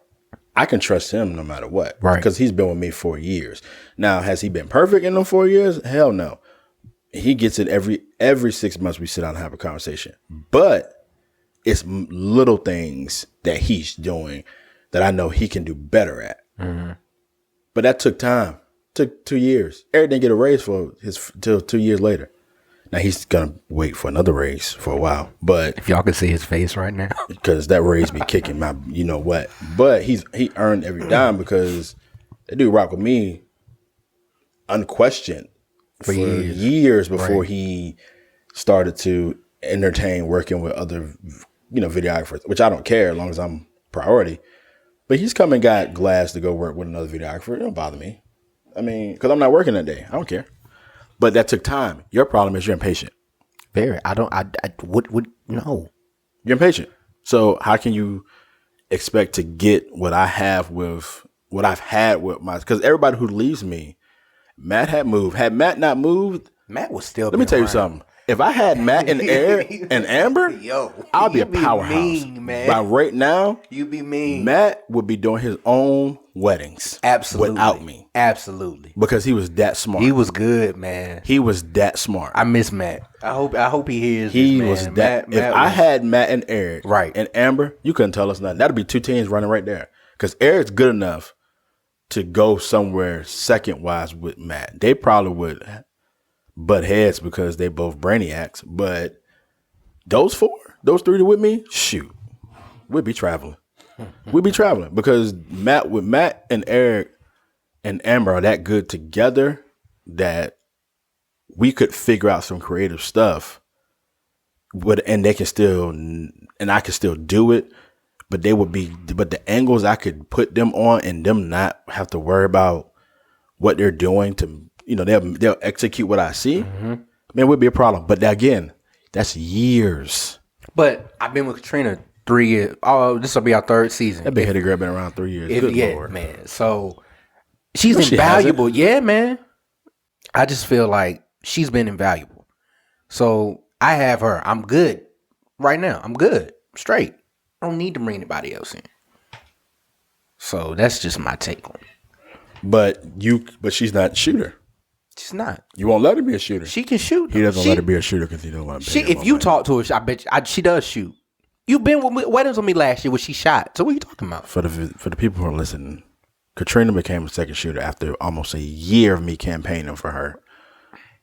[SPEAKER 1] I can trust him no matter what.
[SPEAKER 2] Right.
[SPEAKER 1] Because he's been with me 4 years. Now, has he been perfect in them 4 years? Hell no. He gets it every 6 months we sit down and have a conversation. But it's little things that he's doing that I know he can do better at. But that took time. Took 2 years. Eric didn't get a raise till 2 years later. Now he's gonna wait for another raise for a while, but
[SPEAKER 2] If y'all can see his face right now.
[SPEAKER 1] because that raise be kicking my, you know what? But he earned every dime because that dude rocked with me unquestioned for years before he started to entertain working with other, videographers, which I don't care as long as I'm priority. But he's come and got Glass to go work with another videographer. It don't bother me. I mean, because I'm not working that day. I don't care. But that took time. Your problem is you're impatient.
[SPEAKER 2] Very. No.
[SPEAKER 1] You're impatient. So how can you expect to get what I have with what I've had with because everybody who leaves me, Matt had moved. Had Matt not moved,
[SPEAKER 2] Matt was still.
[SPEAKER 1] let me tell you something. If I had Matt and Eric and Amber, I'll be a
[SPEAKER 2] be
[SPEAKER 1] powerhouse.
[SPEAKER 2] mean, man.
[SPEAKER 1] By right now,
[SPEAKER 2] You be mean.
[SPEAKER 1] Matt would be doing his own weddings.
[SPEAKER 2] Absolutely.
[SPEAKER 1] Without me.
[SPEAKER 2] Absolutely.
[SPEAKER 1] Because he was that smart.
[SPEAKER 2] He was good, man.
[SPEAKER 1] He was that smart.
[SPEAKER 2] I miss Matt. I hope he hears
[SPEAKER 1] He
[SPEAKER 2] this, man.
[SPEAKER 1] was that. If I had Matt and Eric
[SPEAKER 2] Right.
[SPEAKER 1] and Amber, you couldn't tell us nothing. That'd be 2 teams running right there. because Eric's good enough to go somewhere second wise with Matt. They probably would butt heads because they both brainiacs, but those three with me, shoot, we'd be traveling. We'd be traveling because Matt and Eric and Amber are that good together that we could figure out some creative stuff, and they can still, and I can still do it. But the angles I could put them on and them not have to worry about what they're doing to, they'll execute what I see. Mm-hmm. Man, would be a problem. But again, that's years.
[SPEAKER 2] But I've been with Katrina 3 years. Oh, this will be our third season.
[SPEAKER 1] That big headed girl been around 3 years. Good Lord,
[SPEAKER 2] man. So she's invaluable. Yeah, man. I just feel like she's been invaluable. So I have her. I'm good right now. I'm good. Straight. I don't need to bring anybody else in. So that's just my take on it.
[SPEAKER 1] But she's not a shooter.
[SPEAKER 2] She's not.
[SPEAKER 1] You won't let her be a shooter.
[SPEAKER 2] She can shoot.
[SPEAKER 1] He doesn't let her be a shooter because he don't want to pay
[SPEAKER 2] If you talk to her, I bet she does shoot. You've been with weddings with me last year where she shot. So what are you talking about?
[SPEAKER 1] For the people who are listening, Katrina became a second shooter after almost a year of me campaigning for her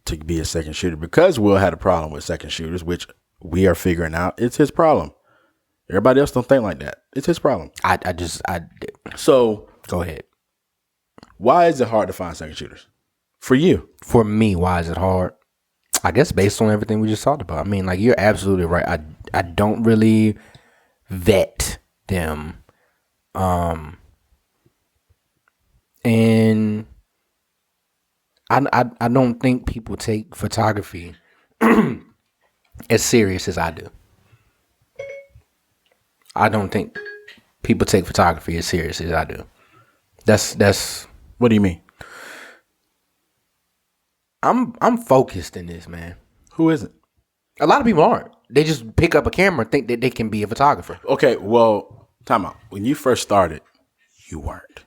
[SPEAKER 1] to be a second shooter because Will had a problem with second shooters, which we are figuring out. It's his problem. Everybody else don't think like that. It's his problem. So
[SPEAKER 2] go ahead.
[SPEAKER 1] Why is it hard to find second shooters? For you.
[SPEAKER 2] For me, why is it hard? I guess based on everything we just talked about. I mean, like, you're absolutely right. I don't really vet them. And I don't think people take photography as serious as I do. I don't think people take photography as serious as I do. That's
[SPEAKER 1] what do you mean?
[SPEAKER 2] I'm focused in this, man.
[SPEAKER 1] Who isn't?
[SPEAKER 2] A lot of people aren't. They just pick up a camera and think that they can be a photographer.
[SPEAKER 1] Okay, well, time out. When you first started, you weren't.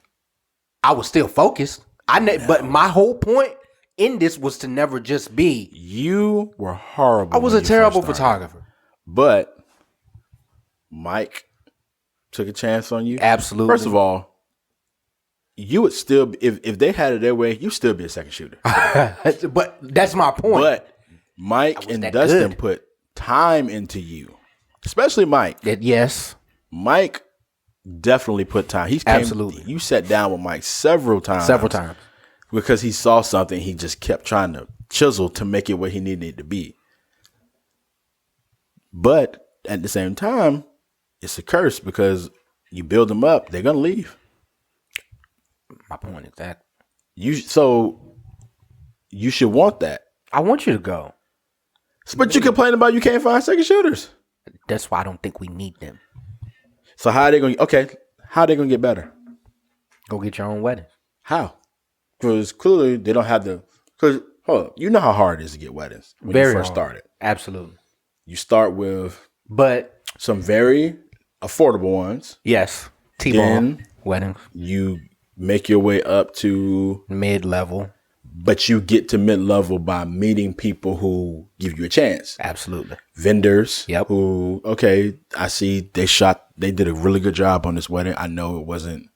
[SPEAKER 2] I was still focused. But my whole point in this was to never just be.
[SPEAKER 1] You were horrible.
[SPEAKER 2] I was a terrible photographer.
[SPEAKER 1] But Mike took a chance on you.
[SPEAKER 2] Absolutely.
[SPEAKER 1] First of all, you would still, if they had it their way, you'd still be a second shooter.
[SPEAKER 2] But that's my point.
[SPEAKER 1] But Mike and Dustin put time into you, especially Mike.
[SPEAKER 2] Yes.
[SPEAKER 1] Mike definitely put time.
[SPEAKER 2] Absolutely.
[SPEAKER 1] You sat down with Mike several times. Because he saw something, he just kept trying to chisel to make it where he needed it to be. But at the same time, it's a curse because you build them up, they're going to leave.
[SPEAKER 2] My point is that.
[SPEAKER 1] So you should want that.
[SPEAKER 2] I want you to go.
[SPEAKER 1] But you complain about you can't find second shooters.
[SPEAKER 2] That's why I don't think we need them.
[SPEAKER 1] So how are they going to get better?
[SPEAKER 2] Go get your own wedding.
[SPEAKER 1] How? Because clearly they don't have because you know how hard it is to get weddings when
[SPEAKER 2] very
[SPEAKER 1] you first
[SPEAKER 2] hard.
[SPEAKER 1] started.
[SPEAKER 2] Absolutely.
[SPEAKER 1] You start with some very affordable ones.
[SPEAKER 2] Yes. T-ball weddings.
[SPEAKER 1] You make your way up to
[SPEAKER 2] mid-level.
[SPEAKER 1] But you get to mid-level by meeting people who give you a chance.
[SPEAKER 2] Absolutely.
[SPEAKER 1] Vendors.
[SPEAKER 2] Yep.
[SPEAKER 1] Who, I see they did a really good job on this wedding. I know it wasn't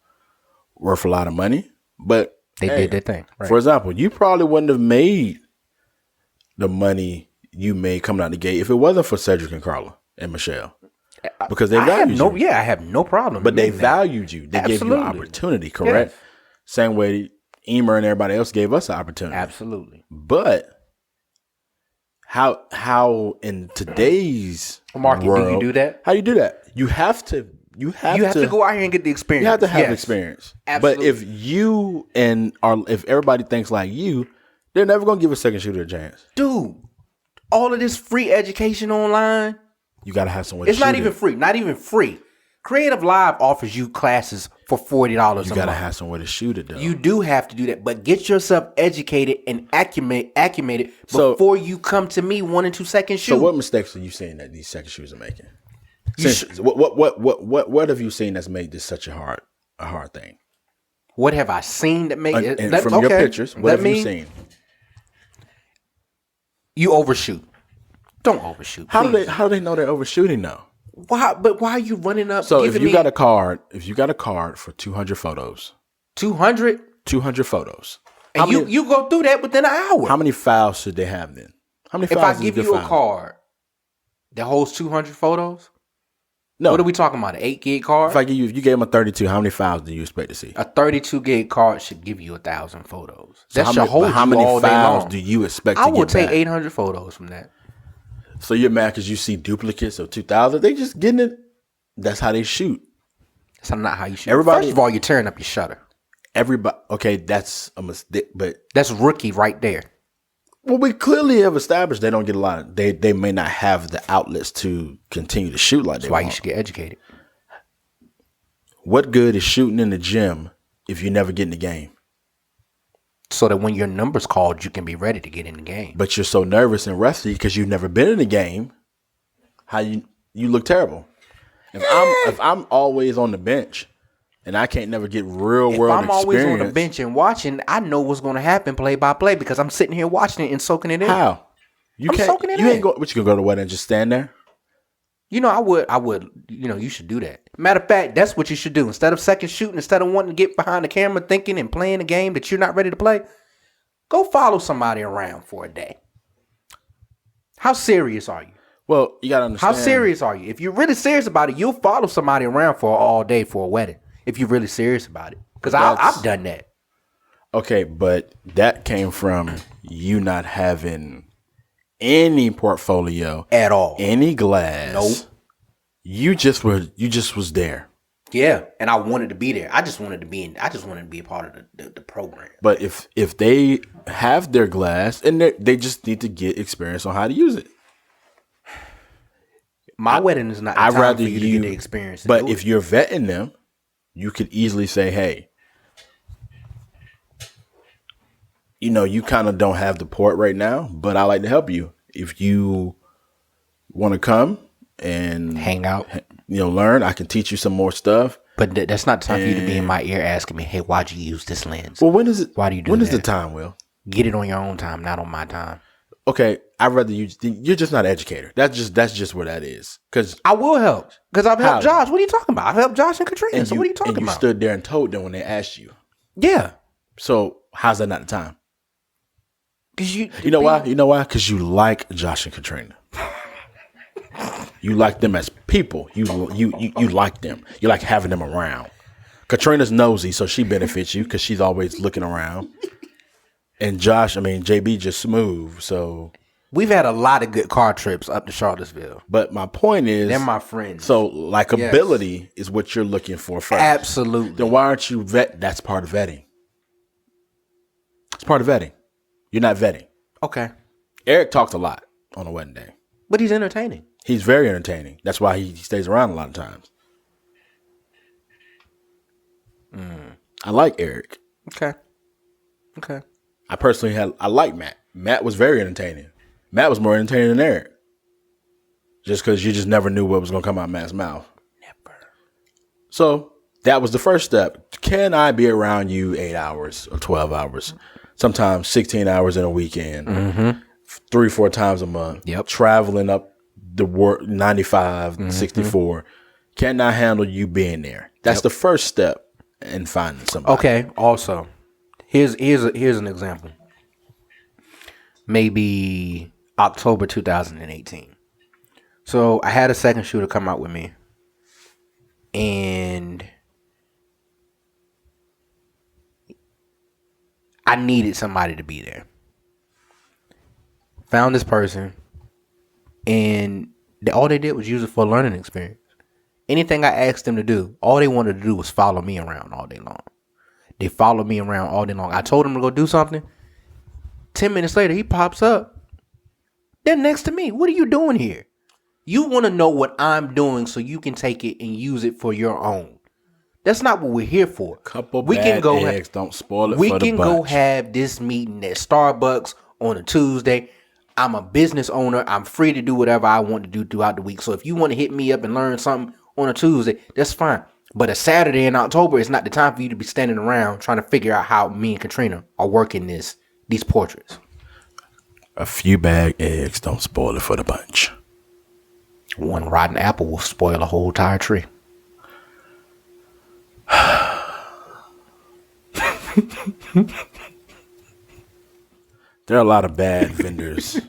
[SPEAKER 1] worth a lot of money, but
[SPEAKER 2] they did their thing. Right.
[SPEAKER 1] For example, you probably wouldn't have made the money you made coming out the gate if it wasn't for Cedric and Carla and Michelle. Because they valued you.
[SPEAKER 2] Yeah, I have no problem.
[SPEAKER 1] But they valued you. They gave you an opportunity, correct? Yes. Same way Emer and everybody else gave us an opportunity.
[SPEAKER 2] Absolutely.
[SPEAKER 1] But how in today's
[SPEAKER 2] market
[SPEAKER 1] world,
[SPEAKER 2] do you do that?
[SPEAKER 1] How do you do that? You have to
[SPEAKER 2] go out here and get the experience.
[SPEAKER 1] You have to have experience.
[SPEAKER 2] Absolutely.
[SPEAKER 1] But if everybody thinks like you, they're never gonna give a second shooter a chance.
[SPEAKER 2] Dude, all of this free education online.
[SPEAKER 1] You gotta have someone.
[SPEAKER 2] It's not even free. Not even free. Creative Live offers you classes for $40 a month.
[SPEAKER 1] You gotta have somewhere to shoot it though.
[SPEAKER 2] You do have to do that, but get yourself educated and acclimated before you come to me wanting to second shoot.
[SPEAKER 1] So what mistakes are you saying that these second shooters are making? What have you seen that's made this such a hard thing?
[SPEAKER 2] What have I seen that made it?
[SPEAKER 1] From your pictures, what have you seen?
[SPEAKER 2] You overshoot. Don't overshoot.
[SPEAKER 1] How do they know they're overshooting though?
[SPEAKER 2] Why? But why are you running up?
[SPEAKER 1] So if you got a card, for 200 photos,
[SPEAKER 2] 200,
[SPEAKER 1] 200 photos,
[SPEAKER 2] and you go through that within an hour.
[SPEAKER 1] How many files should they have then? How many
[SPEAKER 2] if
[SPEAKER 1] files?
[SPEAKER 2] I give you a card that holds 200 photos,
[SPEAKER 1] no.
[SPEAKER 2] What are we talking about? An 8 gig card?
[SPEAKER 1] If you gave them a 32, how many files do you expect to see?
[SPEAKER 2] A 32 gig card should give you 1,000 photos.
[SPEAKER 1] So
[SPEAKER 2] That should hold you all day long.
[SPEAKER 1] How many files do you expect to get
[SPEAKER 2] I will take
[SPEAKER 1] back?
[SPEAKER 2] 800 photos from that.
[SPEAKER 1] So you're mad because you see duplicates of 2,000? They just getting it. That's how they shoot.
[SPEAKER 2] That's not how you shoot. First of all, you're tearing up your shutter.
[SPEAKER 1] Everybody, okay, that's a mistake, but
[SPEAKER 2] that's rookie right there.
[SPEAKER 1] Well, we clearly have established they don't get a lot of. They may not have the outlets to continue to shoot like
[SPEAKER 2] That's
[SPEAKER 1] they
[SPEAKER 2] why
[SPEAKER 1] want.
[SPEAKER 2] you should get educated.
[SPEAKER 1] What good is shooting in the gym if you never get in the game?
[SPEAKER 2] So that when your number's called, you can be ready to get in the game.
[SPEAKER 1] But you're so nervous and rusty because you've never been in the game. How you look terrible. If I'm always on the bench and I can't never get real world experience. If I'm always on the
[SPEAKER 2] bench and watching, I know what's going to happen play by play because I'm sitting here watching it and soaking it in.
[SPEAKER 1] How?
[SPEAKER 2] I'm soaking it in.
[SPEAKER 1] Ain't what, you gonna go to what and just stand there?
[SPEAKER 2] You know, I would, you should do that. Matter of fact, that's what you should do. Instead of second shooting, instead of wanting to get behind the camera thinking and playing a game that you're not ready to play, go follow somebody around for a day. How serious are you?
[SPEAKER 1] Well, you gotta understand.
[SPEAKER 2] How serious are you? If you're really serious about it, you'll follow somebody around for all day for a wedding. If you're really serious about it. Because I've done that.
[SPEAKER 1] Okay, but that came from you not having any portfolio
[SPEAKER 2] at all,
[SPEAKER 1] any glass.
[SPEAKER 2] Nope.
[SPEAKER 1] You just was there.
[SPEAKER 2] Yeah, and I wanted to be there. I just wanted to be a part of the program.
[SPEAKER 1] But if they have their glass and they just need to get experience on how to use it.
[SPEAKER 2] My wedding is not the time for you to get the experience.
[SPEAKER 1] But if you're vetting them, you could easily say, hey, you kind of don't have the port right now, but I like to help you. If you want to come and
[SPEAKER 2] hang out,
[SPEAKER 1] learn, I can teach you some more stuff.
[SPEAKER 2] But that's not the time for you to be in my ear asking me, hey, why'd you use this lens?
[SPEAKER 1] Well, when is it?
[SPEAKER 2] Why do you do
[SPEAKER 1] when
[SPEAKER 2] that?
[SPEAKER 1] When is the time, Will?
[SPEAKER 2] Get it on your own time, not on my time.
[SPEAKER 1] Okay, I'd rather you're just not an educator. That's just where that is. Because
[SPEAKER 2] I will help. Because I've helped Josh. What are you talking about? I've helped Josh and Katrina. So what are you talking about?
[SPEAKER 1] You stood there and told them when they asked you.
[SPEAKER 2] Yeah.
[SPEAKER 1] So how's that not the time?
[SPEAKER 2] Because
[SPEAKER 1] you know why? You know why? Because you like Josh and Katrina. You like them as people. You like them. You like having them around. Katrina's nosy, so she benefits you because she's always looking around. And JB just smooth. So
[SPEAKER 2] we've had a lot of good car trips up to Charlottesville.
[SPEAKER 1] But my point is,
[SPEAKER 2] they're my friends.
[SPEAKER 1] So likability is what you're looking for first.
[SPEAKER 2] Absolutely.
[SPEAKER 1] Then why aren't you vet? That's part of vetting. It's part of vetting. You're not vetting.
[SPEAKER 2] Okay.
[SPEAKER 1] Eric talks a lot on a wedding day.
[SPEAKER 2] But he's entertaining.
[SPEAKER 1] He's very entertaining. That's why he stays around a lot of times. I like Eric.
[SPEAKER 2] Okay.
[SPEAKER 1] I personally like Matt. Matt was very entertaining. Matt was more entertaining than Eric. Just because you just never knew what was going to come out of Matt's mouth.
[SPEAKER 2] Never.
[SPEAKER 1] So that was the first step. Can I be around you 8 hours or 12 hours? Sometimes 16 hours in a weekend. 3-4 times a month.
[SPEAKER 2] Yep.
[SPEAKER 1] Traveling up the 95, 64. Can I handle you being there? That's the first step in finding somebody.
[SPEAKER 2] Okay. Also, here's an example. Maybe October 2018. So I had a second shooter come out with me, and I needed somebody to be there. Found this person, and all they did was use it for a learning experience. Anything I asked them to do, all they wanted to do was follow me around all day long. They followed me around all day long. I told him to go do something. 10 minutes later, he pops up. They're next to me. What are you doing here? You want to know what I'm doing so you can take it and use it for your own. That's not what we're here for.
[SPEAKER 1] Couple bad eggs, don't spoil it for the bunch.
[SPEAKER 2] We can go have this meeting at Starbucks on a Tuesday. I'm a business owner. I'm free to do whatever I want to do throughout the week. So if you want to hit me up and learn something on a Tuesday, that's fine. But a Saturday in October is not the time for you to be standing around trying to figure out how me and Katrina are working these portraits.
[SPEAKER 1] A few bad eggs don't spoil it for the bunch.
[SPEAKER 2] One rotten apple will spoil a whole entire tree.
[SPEAKER 1] There are a lot of bad vendors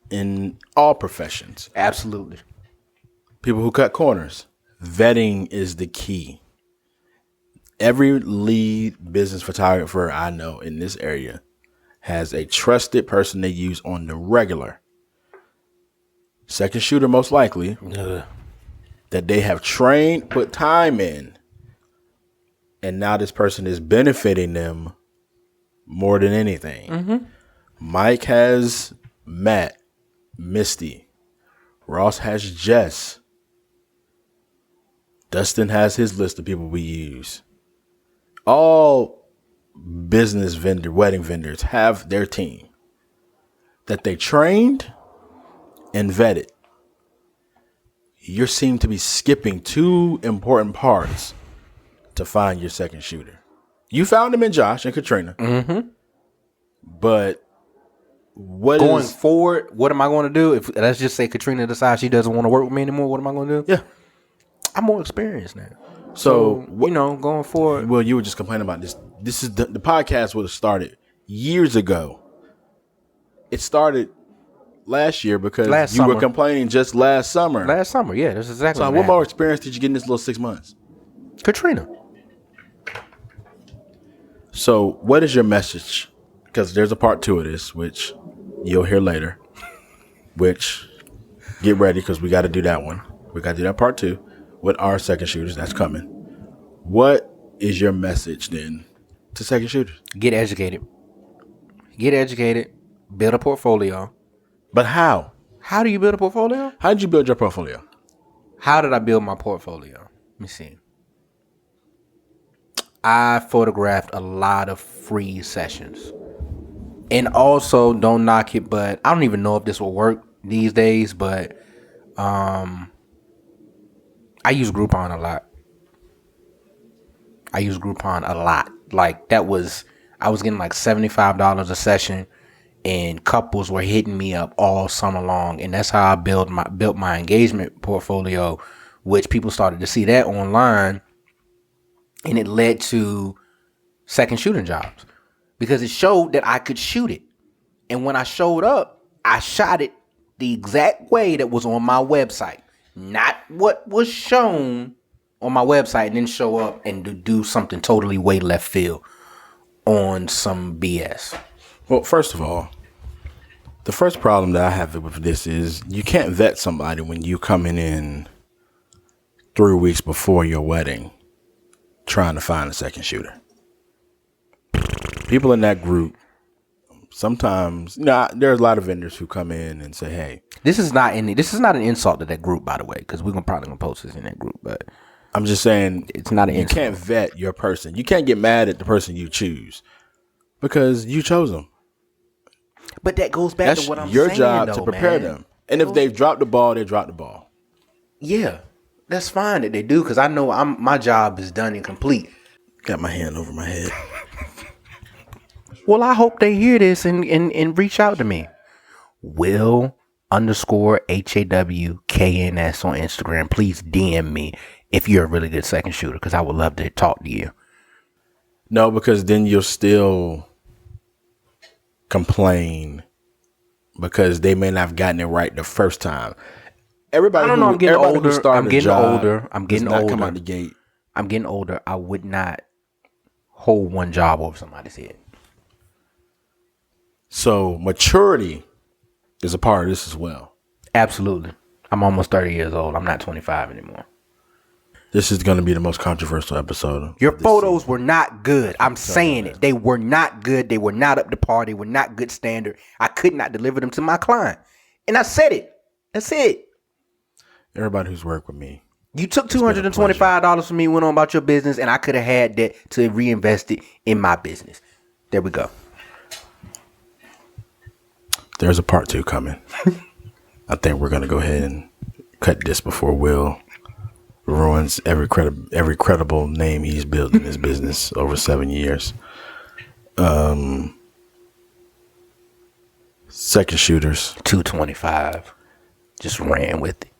[SPEAKER 1] in all professions.
[SPEAKER 2] Absolutely.
[SPEAKER 1] People who cut corners. Vetting is the key. Every lead business photographer I know in this area has a trusted person they use on the regular. Second shooter, most likely, that they have trained, put time in, and now this person is benefiting them more than anything. Mm-hmm. Mike has Matt, Misty. Ross has Jess. Dustin has his list of people we use. All wedding vendors have their team that they trained and vetted. You seem to be skipping two important parts to find your second shooter. You found them in Josh and Katrina. Mm-hmm. But going
[SPEAKER 2] forward, what am I going to do? If let's just say Katrina decides she doesn't want to work with me anymore, what am I going to do?
[SPEAKER 1] Yeah.
[SPEAKER 2] I'm more experienced now.
[SPEAKER 1] So
[SPEAKER 2] going forward.
[SPEAKER 1] Well, you were just complaining about this. This is the podcast would have started years ago. It started last year because you were complaining just last summer.
[SPEAKER 2] Last summer, yeah, that's exactly.
[SPEAKER 1] So, what more experience did you get in this little 6 months?
[SPEAKER 2] Katrina.
[SPEAKER 1] So, what is your message? Because there's a part 2 of this, which you'll hear later. Which, get ready because we got to do that one. We got to do that part 2 with our second shooters. That's coming. What is your message then to second shooters?
[SPEAKER 2] Get educated. Get educated. Build a portfolio.
[SPEAKER 1] But how?
[SPEAKER 2] How do you build a portfolio?
[SPEAKER 1] How did you build your portfolio?
[SPEAKER 2] How did I build my portfolio? Let me see. I photographed a lot of free sessions. And also, don't knock it, but I don't even know if this will work these days, but I use Groupon a lot. Like, I was getting like $75 a session, and couples were hitting me up all summer long. And that's how I built my engagement portfolio, which people started to see that online. And it led to second shooting jobs because it showed that I could shoot it. And when I showed up, I shot it the exact way that was on my website, not what was shown on my website, and then show up and do something totally way left field on some BS.
[SPEAKER 1] Well, first of all, the first problem that I have with this is you can't vet somebody when you coming in 3 weeks before your wedding trying to find a second shooter. People in that group, sometimes, there's a lot of vendors who come in and say, hey.
[SPEAKER 2] This is not an insult to that group, by the way, because we're probably going to post this in that group, but
[SPEAKER 1] I'm just saying
[SPEAKER 2] it's not an insult.
[SPEAKER 1] You can't vet your person. You can't get mad at the person you choose because you chose them.
[SPEAKER 2] But that goes back to what I'm saying,
[SPEAKER 1] your job to prepare them. And if they've dropped the ball, they dropped the ball.
[SPEAKER 2] Yeah, that's fine that they do because I know my job is done and complete.
[SPEAKER 1] Got my hand over my head.
[SPEAKER 2] Well, I hope they hear this and reach out to me. Will _HAWKNS on Instagram. Please DM me if you're a really good second shooter because I would love to talk to you.
[SPEAKER 1] No, because then you'll still complain because they may not have gotten it right the first time. Everybody,
[SPEAKER 2] I'm getting older.
[SPEAKER 1] I'm getting older.
[SPEAKER 2] Come out the gate. I'm getting older. I would not hold one job over somebody's head.
[SPEAKER 1] So maturity is a part of this as well.
[SPEAKER 2] Absolutely. I'm almost 30 years old. I'm not 25 anymore.
[SPEAKER 1] This is going to be the most controversial episode.
[SPEAKER 2] Your photos were not good. I'm saying it. They were not good. They were not up to par. They were not good standard. I could not deliver them to my client. And I said it. That's it.
[SPEAKER 1] Everybody who's worked with me.
[SPEAKER 2] You took $225 from me, went on about your business, and I could have had that to reinvest it in my business. There we go.
[SPEAKER 1] There's a part 2 coming. I think we're going to go ahead and cut this before Will ruins every credible name he's built in his business over 7 years. Second shooters.
[SPEAKER 2] 225. just ran with it.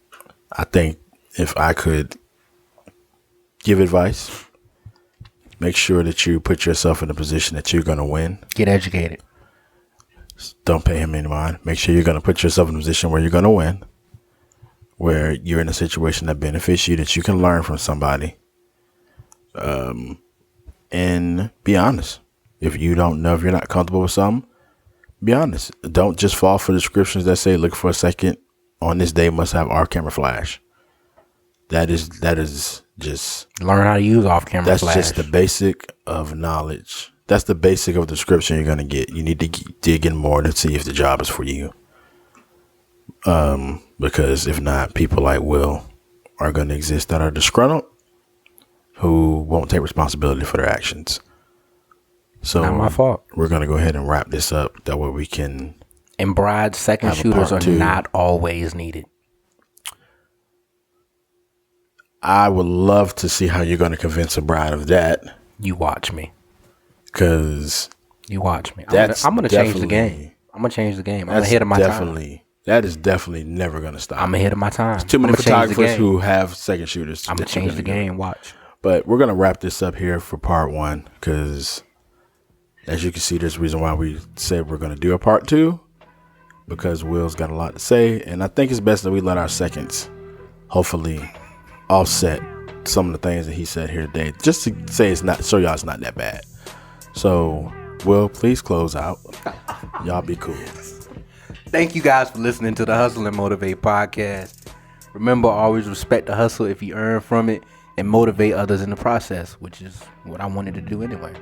[SPEAKER 1] I think if I could give advice, make sure that you put yourself in a position that you're going to win.
[SPEAKER 2] Get educated.
[SPEAKER 1] Don't pay him any mind. Make sure you're going to put yourself in a position where you're going to win, where you're in a situation that benefits you, that you can learn from somebody. And be honest. If you don't know, if you're not comfortable with something, be honest. Don't just fall for descriptions that say, look for a second on this day must have off camera flash. That is just
[SPEAKER 2] learn how to use off camera flash.
[SPEAKER 1] That's just the basic of knowledge. That's the basic of the description you're going to get. You need to dig in more to see if the job is for you. Because if not, people like Will are going to exist that are disgruntled, who won't take responsibility for their actions. So
[SPEAKER 2] not my fault.
[SPEAKER 1] We're going to go ahead and wrap this up. That way we can.
[SPEAKER 2] And brides, second shooters are not always needed.
[SPEAKER 1] I would love to see how you're going to convince a bride of that.
[SPEAKER 2] You watch me.
[SPEAKER 1] Because
[SPEAKER 2] you watch me. I'm going to change the game. I'm going to change the game. I'm ahead of my time.
[SPEAKER 1] That is definitely never going to stop.
[SPEAKER 2] I'm ahead of my time.
[SPEAKER 1] There's too many photographers who have second shooters.
[SPEAKER 2] I'm going to change the game. Watch.
[SPEAKER 1] But we're going to wrap this up here for part 1 because, as you can see, there's a reason why we said we're going to do a part 2, because Will's got a lot to say. And I think it's best that we let our seconds hopefully offset some of the things that he said here today, just to say it's not, so y'all it's not that bad. So, Will, please close out. Y'all be cool.
[SPEAKER 2] Thank you guys for listening to the Hustle and Motivate podcast. Remember, always respect the hustle if you earn from it, and motivate others in the process, which is what I wanted to do anyway.